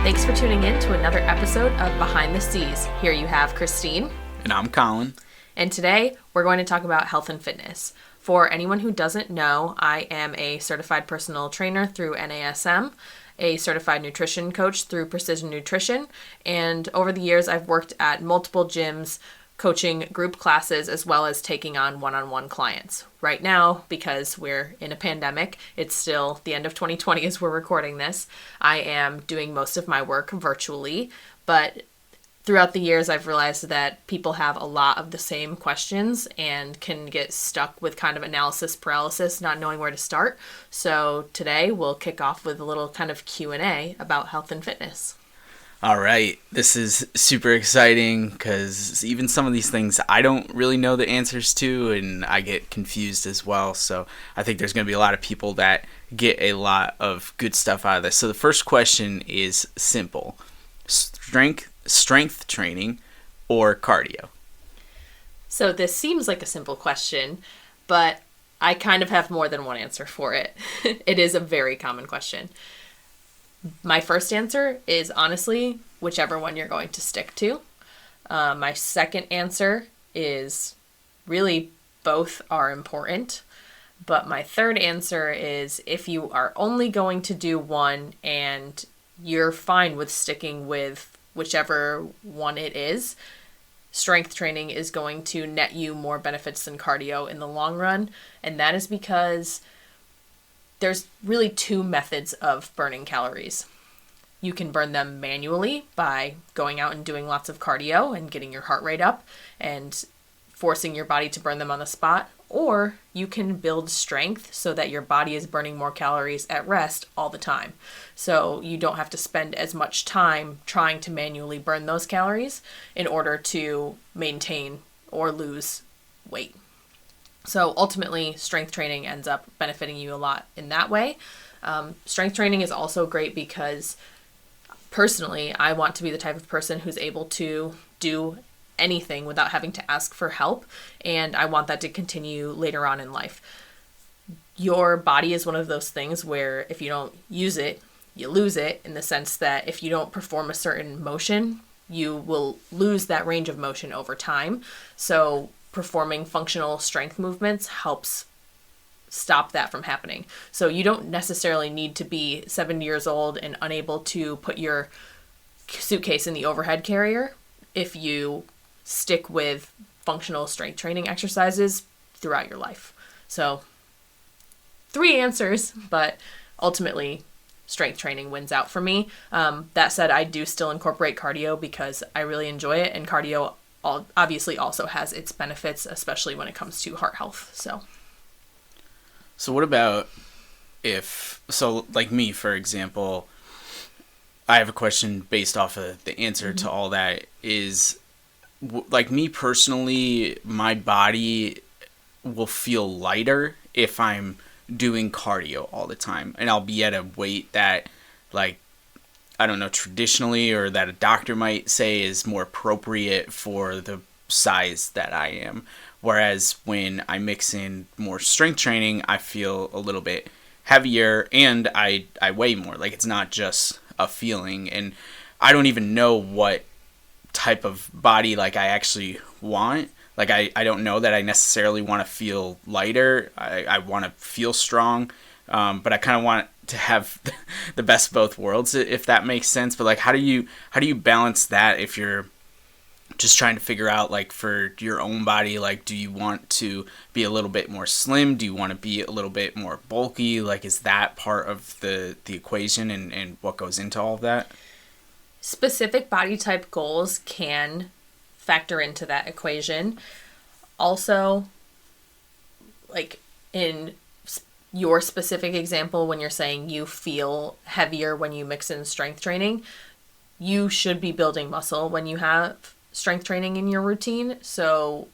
Thanks for tuning in to another episode of Behind the Seas. Here you have Christine. And I'm Colin. And today we're going to talk about health and fitness. For anyone who doesn't know, I am a certified personal trainer through NASM, a certified nutrition coach through Precision Nutrition, and over the years I've worked at multiple gyms coaching group classes as well as taking on one-on-one clients. Right now, because we're in a pandemic, it's still the end of 2020 as we're recording this, I am doing most of my work virtually, but throughout the years I've realized that people have a lot of the same questions and can get stuck with kind of analysis paralysis, not knowing where to start. So today we'll kick off with a little kind of Q&A about health and fitness. All right, this is super exciting because even some of these things I don't really know the answers to, and I get confused as well. So I think there's going to be a lot of people that get a lot of good stuff out of this. So the first question is simple: strength training or cardio? So this seems like a simple question, but I kind of have more than one answer for it. It is a very common question. My first answer is honestly whichever one you're going to stick to. My second answer is really both are important. But my third answer is if you are only going to do one and you're fine with sticking with whichever one it is, strength training is going to net you more benefits than cardio in the long run. And that is because there's really two methods of burning calories. You can burn them manually by going out and doing lots of cardio and getting your heart rate up and forcing your body to burn them on the spot, or you can build strength so that your body is burning more calories at rest all the time. So you don't have to spend as much time trying to manually burn those calories in order to maintain or lose weight. So ultimately, strength training ends up benefiting you a lot in that way. Strength training is also great because personally, I want to be the type of person who's able to do anything without having to ask for help, and I want that to continue later on in life. Your body is one of those things where if you don't use it, you lose it, in the sense that if you don't perform a certain motion, you will lose that range of motion over time. So performing functional strength movements helps stop that from happening. So you don't necessarily need to be 70 years old and unable to put your suitcase in the overhead carrier if you stick with functional strength training exercises throughout your life. So 3 answers, but ultimately strength training wins out for me. That said, I do still incorporate cardio because I really enjoy it, and cardio obviously also has its benefits, especially when it comes to heart health. So what about like me, for example, I have a question based off of the answer to all that is, like me personally, my body will feel lighter if I'm doing cardio all the time. And I'll be at a weight that, like, I don't know, traditionally, or that a doctor might say is more appropriate for the size that I am. Whereas when I mix in more strength training, I feel a little bit heavier and I weigh more. Like, it's not just a feeling. And I don't even know what type of body like I actually want. Like, I don't know that I necessarily want to feel lighter. I want to feel strong, but I kind of want to have the best of both worlds, if that makes sense. But like, how do you balance that if you're just trying to figure out, like, for your own body, like, do you want to be a little bit more slim? Do you want to be a little bit more bulky? Like, is that part of the equation and what goes into all of that? Specific body type goals can factor into that equation. Also, like in your specific example, when you're saying you feel heavier when you mix in strength training, you should be building muscle when you have strength training in your routine. So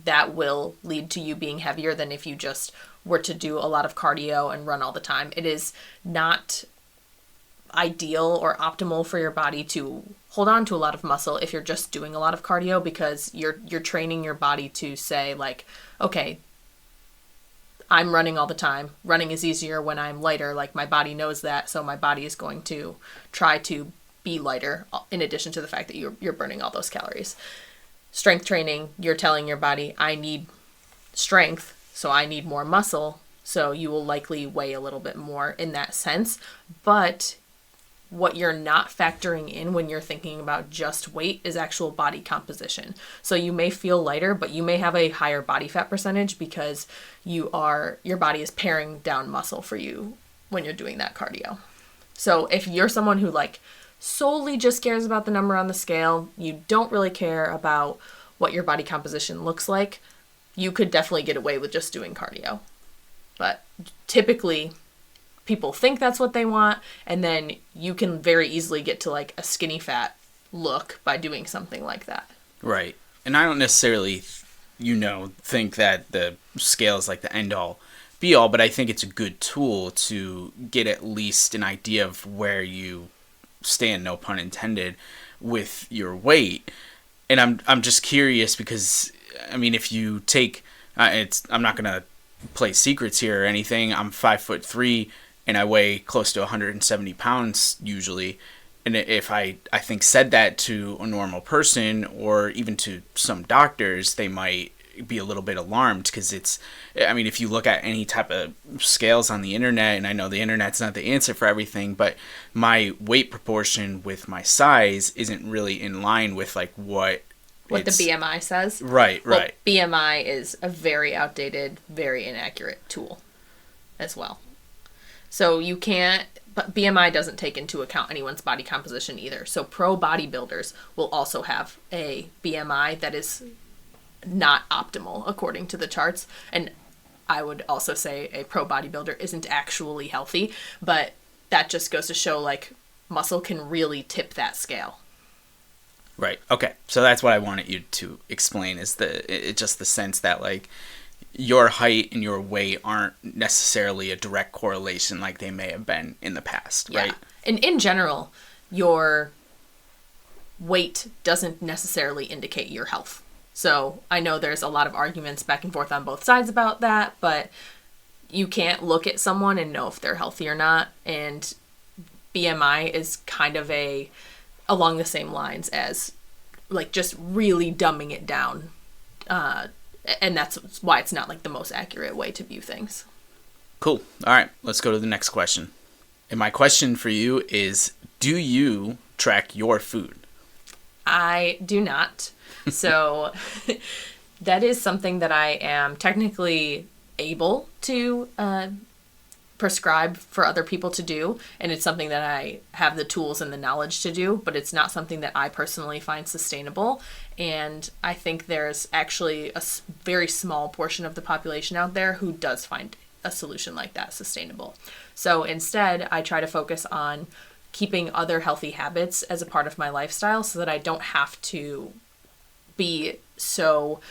that will lead to you being heavier than if you just were to do a lot of cardio and run all the time. It is not ideal or optimal for your body to hold on to a lot of muscle if you're just doing a lot of cardio, because you're training your body to say, like, okay, I'm running all the time. Running is easier when I'm lighter. Like, my body knows that, so my body is going to try to be lighter in addition to the fact that you're burning all those calories. Strength training, you're telling your body, I need strength, so I need more muscle. So you will likely weigh a little bit more in that sense. But what you're not factoring in when you're thinking about just weight is actual body composition. So you may feel lighter, but you may have a higher body fat percentage because your body is paring down muscle for you when you're doing that cardio. So if you're someone who like solely just cares about the number on the scale, you don't really care about what your body composition looks like, you could definitely get away with just doing cardio. But typically people think that's what they want, and then you can very easily get to like a skinny fat look by doing something like that. Right. And I don't necessarily, think that the scale is like the end all be all, but I think it's a good tool to get at least an idea of where you stand, no pun intended, with your weight. And I'm just curious because, I mean, if you take, I'm not going to play secrets here or anything. I'm 5'3" and I weigh close to 170 pounds usually. And if I think said that to a normal person or even to some doctors, they might be a little bit alarmed because if you look at any type of scales on the internet, and I know the internet's not the answer for everything, but my weight proportion with my size isn't really in line with like what the BMI says. Right. BMI is a very outdated, very inaccurate tool as well. So but BMI doesn't take into account anyone's body composition either. So pro bodybuilders will also have a BMI that is not optimal according to the charts. And I would also say a pro bodybuilder isn't actually healthy, but that just goes to show like muscle can really tip that scale. Right. Okay. So that's what I wanted you to explain is just the sense that like your height and your weight aren't necessarily a direct correlation like they may have been in the past, right? Yeah. And in general, your weight doesn't necessarily indicate your health. So I know there's a lot of arguments back and forth on both sides about that, but you can't look at someone and know if they're healthy or not. And BMI is kind of along the same lines as like just really dumbing it down. And that's why it's not like the most accurate way to view things. Cool. All right, let's go to the next question. And my question for you is, do you track your food? I do not. So that is something that I am technically able to prescribe for other people to do. And it's something that I have the tools and the knowledge to do, but it's not something that I personally find sustainable. And I think there's actually a very small portion of the population out there who does find a solution like that sustainable. So instead, I try to focus on keeping other healthy habits as a part of my lifestyle so that I don't have to be so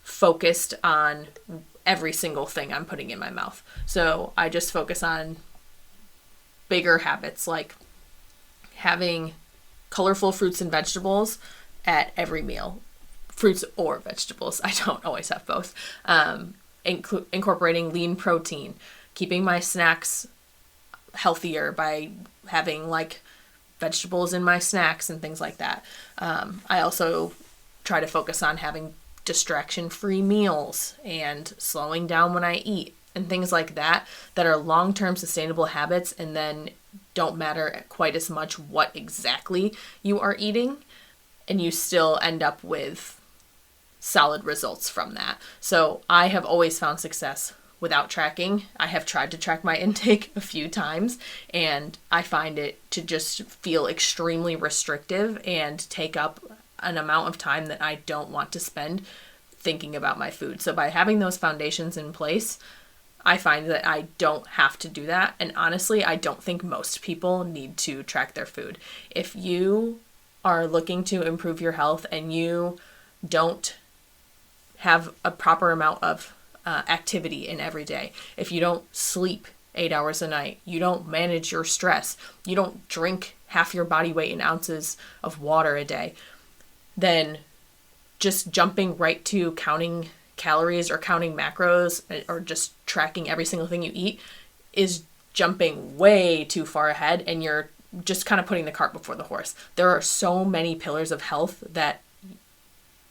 focused on every single thing I'm putting in my mouth. So I just focus on bigger habits like having colorful fruits and vegetables at every meal. Fruits or vegetables. I don't always have both. Incorporating lean protein, keeping my snacks healthier by having like vegetables in my snacks and things like that. I also try to focus on having distraction-free meals and slowing down when I eat and things like that are long-term sustainable habits and then don't matter quite as much what exactly you are eating, and you still end up with solid results from that. So I have always found success without tracking. I have tried to track my intake a few times, and I find it to just feel extremely restrictive and take up an amount of time that I don't want to spend thinking about my food. So by having those foundations in place, I find that I don't have to do that. And honestly, I don't think most people need to track their food. If you are looking to improve your health and you don't have a proper amount of activity in every day, if you don't sleep 8 hours a night, you don't manage your stress, you don't drink half your body weight in ounces of water a day, then just jumping right to counting calories or counting macros or just tracking every single thing you eat is jumping way too far ahead, and you're just kind of putting the cart before the horse. There are so many pillars of health that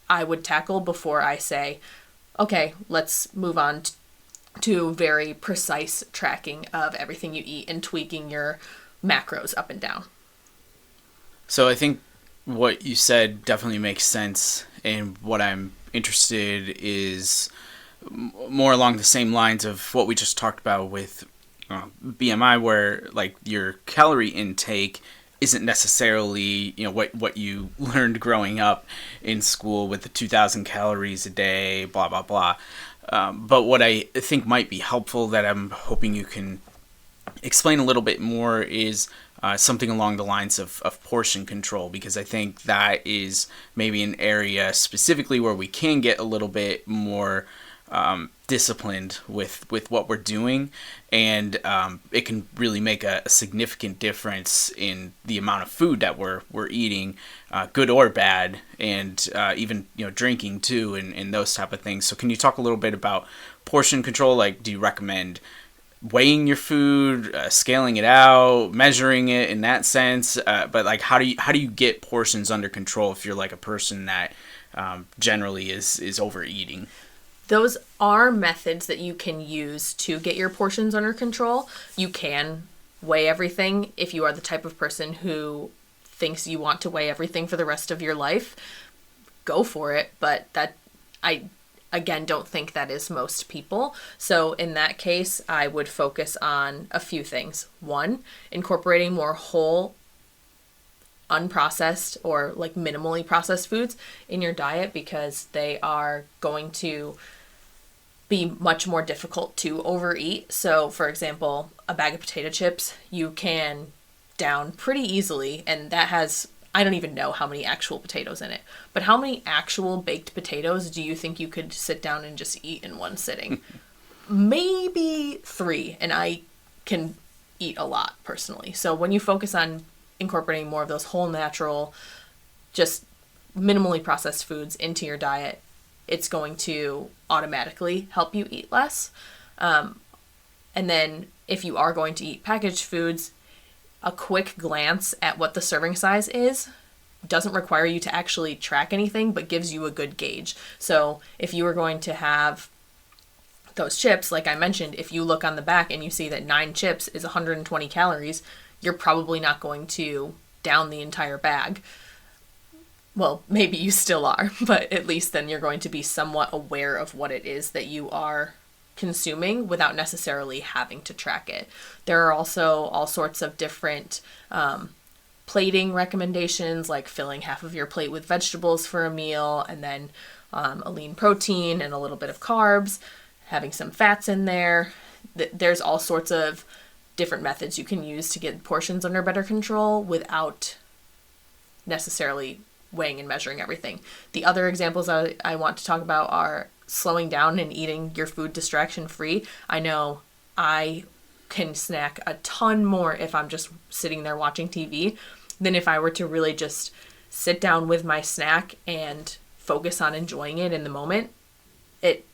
I would tackle before I say, okay, let's move on to very precise tracking of everything you eat and tweaking your macros up and down. So I think what you said definitely makes sense, and what I'm interested is more along the same lines of what we just talked about with BMI, where like your calorie intake isn't necessarily, you know, what you learned growing up in school with the 2,000 calories a day, blah blah blah. But what I think might be helpful, that I'm hoping you can explain a little bit more, is something along the lines of portion control, because I think that is maybe an area specifically where we can get a little bit more disciplined with what we're doing, and it can really make a significant difference in the amount of food that we're eating, good or bad, and even, you know, drinking too, and those type of things. So can you talk a little bit about portion control? Like, do you recommend weighing your food, scaling it out, measuring it in that sense? But like, how do you get portions under control if you're like a person that generally is overeating? Those are methods that you can use to get your portions under control. You can weigh everything if you are the type of person who thinks you want to weigh everything for the rest of your life. Go for it, but that I again don't think that is most people. So in that case, I would focus on a few things. One, incorporating more whole, unprocessed or like minimally processed foods in your diet, because they are going to be much more difficult to overeat. So for example, a bag of potato chips you can down pretty easily, and that has, I don't even know how many actual potatoes in it, but how many actual baked potatoes do you think you could sit down and just eat in one sitting? Maybe 3, and I can eat a lot personally. So when you focus on incorporating more of those whole, natural, just minimally processed foods into your diet, it's going to automatically help you eat less. And then if you are going to eat packaged foods, a quick glance at what the serving size is doesn't require you to actually track anything, but gives you a good gauge. So if you were going to have those chips, like I mentioned, if you look on the back and you see that 9 chips is 120 calories, you're probably not going to down the entire bag. Well, maybe you still are, but at least then you're going to be somewhat aware of what it is that you are consuming without necessarily having to track it. There are also all sorts of different plating recommendations, like filling half of your plate with vegetables for a meal, and then a lean protein and a little bit of carbs, having some fats in there. There's all sorts of different methods you can use to get portions under better control without necessarily weighing and measuring everything. The other examples I want to talk about are slowing down and eating your food distraction free. I know I can snack a ton more if I'm just sitting there watching TV than if I were to really just sit down with my snack and focus on enjoying it in the moment. It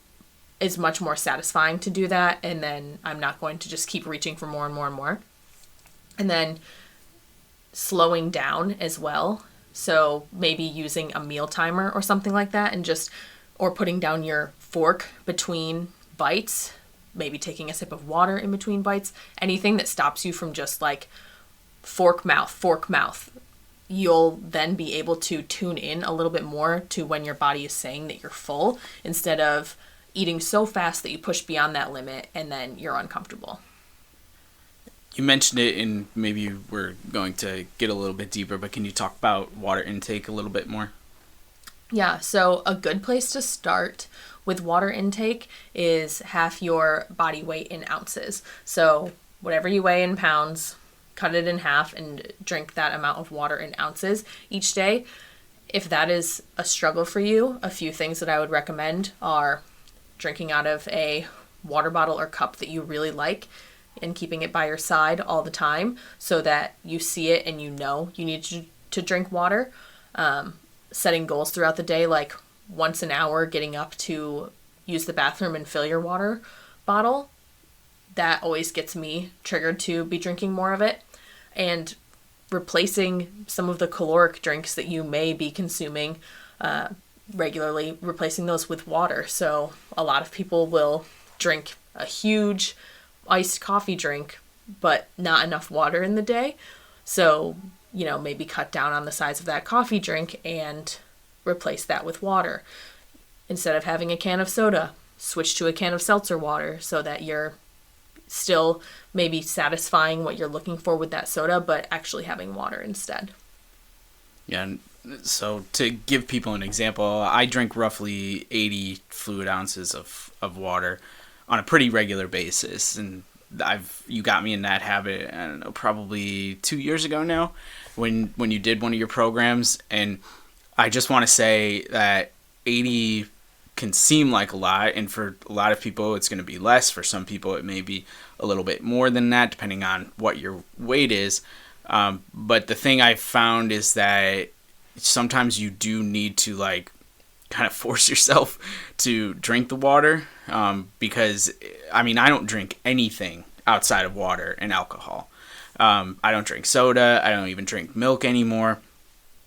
is much more satisfying to do that, and then I'm not going to just keep reaching for more and more and more. And then slowing down as well. So maybe using a meal timer or something like that, and or putting down your fork between bites, maybe taking a sip of water in between bites, anything that stops you from just like fork mouth. You'll then be able to tune in a little bit more to when your body is saying that you're full, instead of eating so fast that you push beyond that limit and then you're uncomfortable. You mentioned it, and maybe we're going to get a little bit deeper, but can you talk about water intake a little bit more? Yeah, so a good place to start with water intake is half your body weight in ounces. So whatever you weigh in pounds, cut it in half and drink that amount of water in ounces each day. If that is a struggle for you, a few things that I would recommend are drinking out of a water bottle or cup that you really like, and keeping it by your side all the time so that you see it and you know you need to drink water. Setting goals throughout the day, like once an hour getting up to use the bathroom and fill your water bottle. That always gets me triggered to be drinking more of it. And replacing some of the caloric drinks that you may be consuming regularly, replacing those with water. So a lot of people will drink a huge iced coffee drink, but not enough water in the day. So, maybe cut down on the size of that coffee drink and replace that with water. Instead of having a can of soda, switch to a can of seltzer water so that you're still maybe satisfying what you're looking for with that soda, but actually having water instead. Yeah, and so to give people an example, I drink roughly 80 fluid ounces of water on a pretty regular basis, and you got me in that habit, I don't know, probably 2 years ago now, when you did one of your programs. And I just want to say that 80 can seem like a lot, and for a lot of people it's going to be less. For some people it may be a little bit more than that, depending on what your weight is. But the thing I found is that sometimes you do need to kind of force yourself to drink the water, because I don't drink anything outside of water and alcohol. I don't drink soda. I don't even drink milk anymore.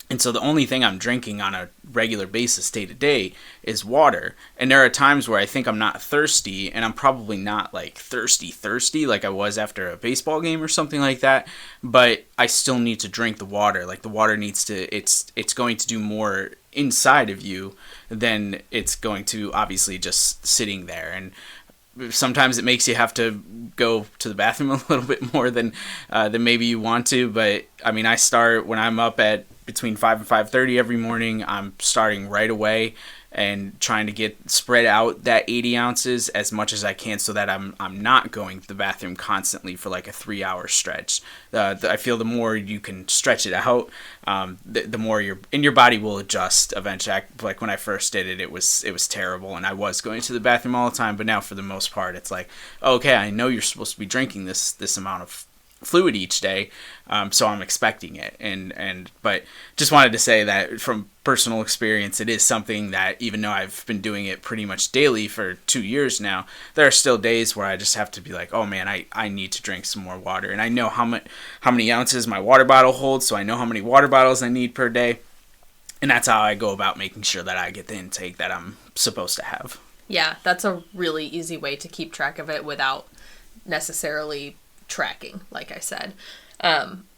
And so the only thing I'm drinking on a regular basis day to day is water. And there are times where I think I'm not thirsty, and I'm probably not thirsty like I was after a baseball game or something like that. But I still need to drink the water. Like the water needs to, it's going to do more inside of you than it's going to obviously just sitting there. And sometimes it makes you have to go to the bathroom a little bit more than maybe you want to. But I start when I'm up at between 5 and 5:30 every morning. I'm starting right away and trying to spread out that 80 ounces as much as I can, so that I'm not going to the bathroom constantly for like a 3-hour stretch. I feel the more you can stretch it out, the more your body will adjust eventually. Like when I first did it, it was terrible, and I was going to the bathroom all the time. But now for the most part, it's like, okay, I know you're supposed to be drinking this amount of fluid each day, so I'm expecting it. But just wanted to say that from personal experience, it is something that even though I've been doing it pretty much daily for 2 years now, there are still days where I just have to be like, oh man, I need to drink some more water. And I know how many ounces my water bottle holds, so I know how many water bottles I need per day, and that's how I go about making sure that I get the intake that I'm supposed to have. Yeah, that's a really easy way to keep track of it without necessarily tracking, like I said.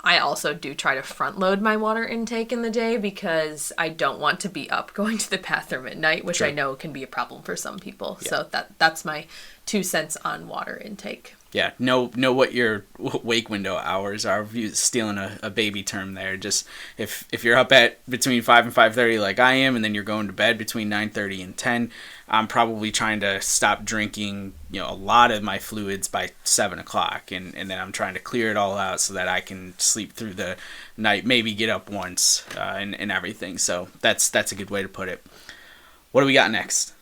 I also do try to front load my water intake in the day, because I don't want to be up going to the bathroom at night, which I know can be a problem for some people. Yeah. So that's my 2 cents on water intake. Yeah, know what your wake window hours are. Stealing a baby term there. Just if you're up at between 5 and 5:30 like I am, and then you're going to bed between 9:30 and 10, I'm probably trying to stop drinking a lot of my fluids by 7 o'clock, and then I'm trying to clear it all out so that I can sleep through the night, maybe get up once, and everything. So that's a good way to put it. What do we got next?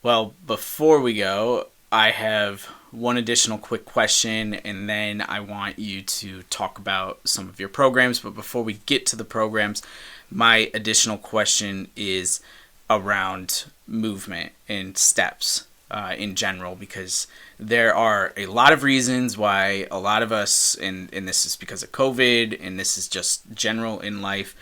Well, before we go, I have one additional quick question, and then I want you to talk about some of your programs. But before we get to the programs, my additional question is around movement and steps in general, because there are a lot of reasons why a lot of us, and this is because of COVID, and this is just general in life,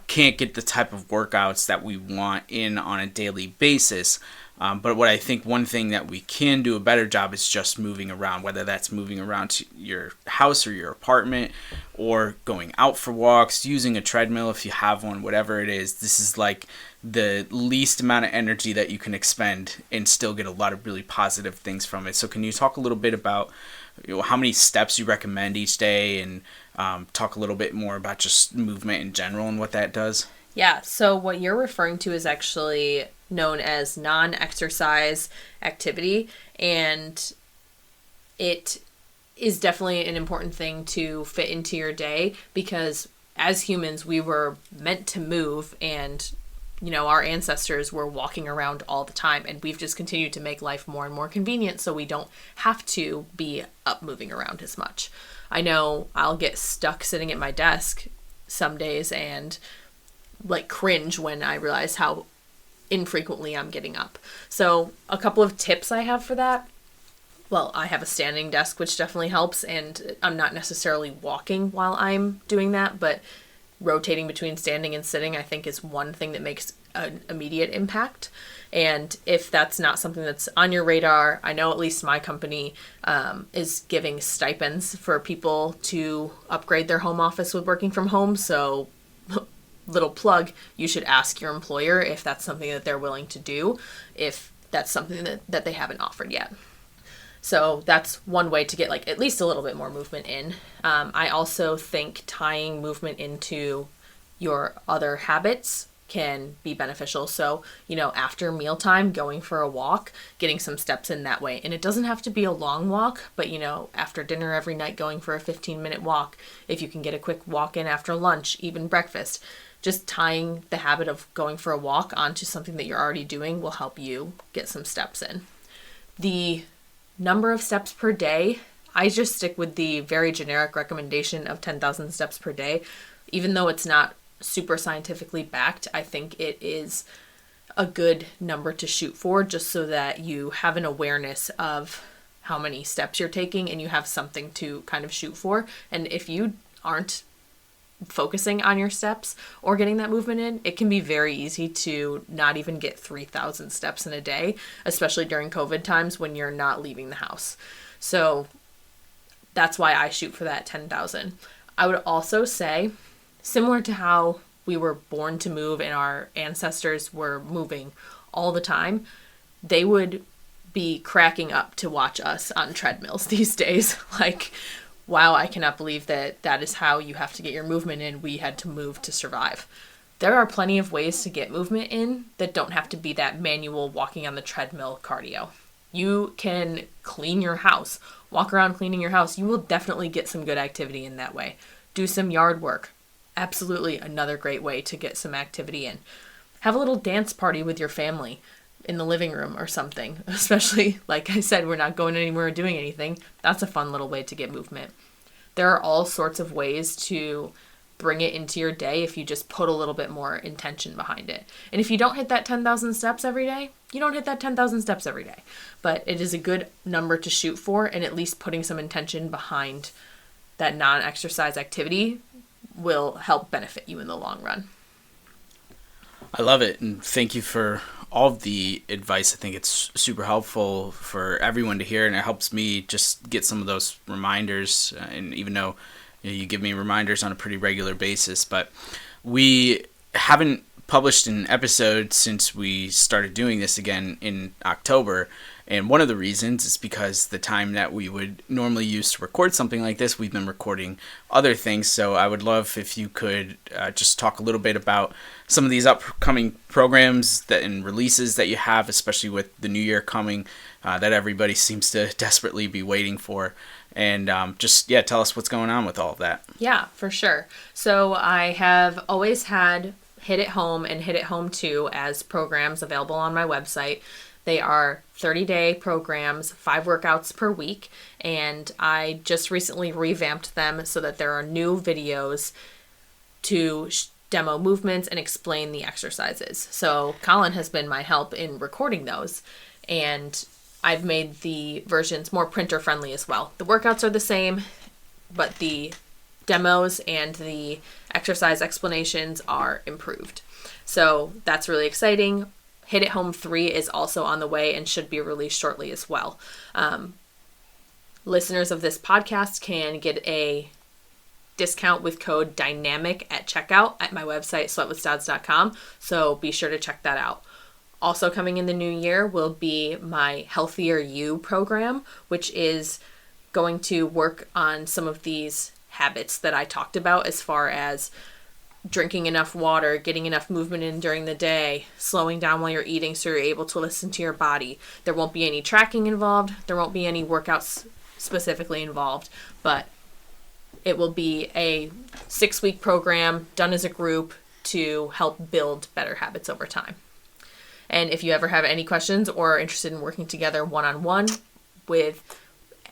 can't get the type of workouts that we want in on a daily basis. But what I think one thing that we can do a better job is just moving around, whether that's moving around to your house or your apartment, or going out for walks, using a treadmill if you have one, whatever it is. This is like the least amount of energy that you can expend and still get a lot of really positive things from it. So can you talk a little bit about how many steps you recommend each day, and talk a little bit more about just movement in general and what that does? Yeah, so what you're referring to is actually known as non-exercise activity, and it is definitely an important thing to fit into your day, because as humans we were meant to move, and our ancestors were walking around all the time, and we've just continued to make life more and more convenient so we don't have to be up moving around as much. I know I'll get stuck sitting at my desk some days and cringe when I realize how infrequently I'm getting up. So a couple of tips I have for that Well, I have a standing desk, which definitely helps, and I'm not necessarily walking while I'm doing that, but rotating between standing and sitting, I think, is one thing that makes an immediate impact. And if that's not something that's on your radar, I know at least my company is giving stipends for people to upgrade their home office with working from home. So, little plug, you should ask your employer if that's something that they're willing to do, if that's something that they haven't offered yet. So that's one way to get like at least a little bit more movement in. I also think tying movement into your other habits can be beneficial. So, after mealtime, going for a walk, getting some steps in that way. And it doesn't have to be a long walk, but, after dinner every night, going for a 15-minute walk. If you can get a quick walk in after lunch, even breakfast, just tying the habit of going for a walk onto something that you're already doing will help you get some steps in. The number of steps per day, I just stick with the very generic recommendation of 10,000 steps per day. Even though it's not super scientifically backed, I think it is a good number to shoot for, just so that you have an awareness of how many steps you're taking and you have something to kind of shoot for. And if you aren't focusing on your steps or getting that movement in, it can be very easy to not even get 3,000 steps in a day, especially during COVID times when you're not leaving the house. So that's why I shoot for that 10,000. I would also say, similar to how we were born to move and our ancestors were moving all the time, they would be cracking up to watch us on treadmills these days. Like, wow, I cannot believe that is how you have to get your movement in. We had to move to survive. There are plenty of ways to get movement in that don't have to be that manual walking on the treadmill cardio. You can clean your house, walk around cleaning your house. You will definitely get some good activity in that way. Do some yard work. Absolutely another great way to get some activity in. Have a little dance party with your family in the living room or something. Especially, like I said, we're not going anywhere or doing anything. That's a fun little way to get movement. There are all sorts of ways to bring it into your day if you just put a little bit more intention behind it. And if you don't hit that 10,000 steps every day, you don't hit that 10,000 steps every day. But it is a good number to shoot for, and at least putting some intention behind that non-exercise activity will help benefit you in the long run. I love it, and thank you for all of the advice. I think it's super helpful for everyone to hear, and it helps me just get some of those reminders. And even though you give me reminders on a pretty regular basis, but we haven't published an episode since we started doing this again in October. And one of the reasons is because the time that we would normally use to record something like this, we've been recording other things. So I would love if you could just talk a little bit about some of these upcoming programs and releases that you have, especially with the new year coming, that everybody seems to desperately be waiting for. And tell us what's going on with all of that. Yeah, for sure. So I have always had Hit It Home and Hit It Home 2 as programs available on my website. They are 30-day programs, 5 workouts per week, and I just recently revamped them so that there are new videos to demo movements and explain the exercises. So Colin has been my help in recording those, and I've made the versions more printer-friendly as well. The workouts are the same, but the demos and the exercise explanations are improved. So that's really exciting. Hit It Home 3 is also on the way and should be released shortly as well. Listeners of this podcast can get a discount with code DYNAMIC at checkout at my website, sweatwithstads.com. So be sure to check that out. Also coming in the new year will be my Healthier You program, which is going to work on some of these habits that I talked about, as far as drinking enough water, getting enough movement in during the day, slowing down while you're eating so you're able to listen to your body. There won't be any tracking involved. There won't be any workouts specifically involved, but it will be a 6-week program done as a group to help build better habits over time. And if you ever have any questions or are interested in working together one-on-one with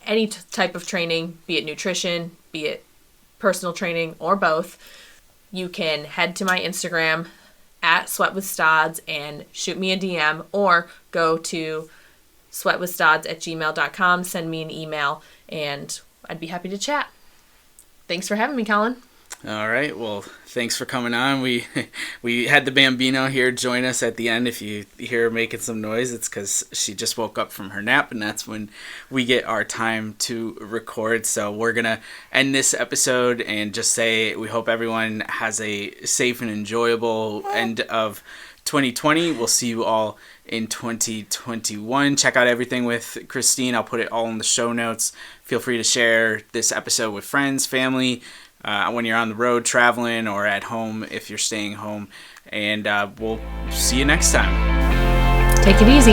any type of training, be it nutrition, be it personal training, or both, you can head to my Instagram at sweatwithstads and shoot me a DM, or go to sweatwithstods@gmail.com. Send me an email, and I'd be happy to chat. Thanks for having me, Colin. All right. Well, thanks for coming on. We had the Bambino here join us at the end. If you hear her making some noise, it's because she just woke up from her nap, and that's when we get our time to record. So we're going to end this episode and just say we hope everyone has a safe and enjoyable end of 2020. We'll see you all in 2021. Check out everything with Christine. I'll put it all in the show notes. Feel free to share this episode with friends, family, when you're on the road traveling, or at home if you're staying home. And we'll see you next time. Take it easy.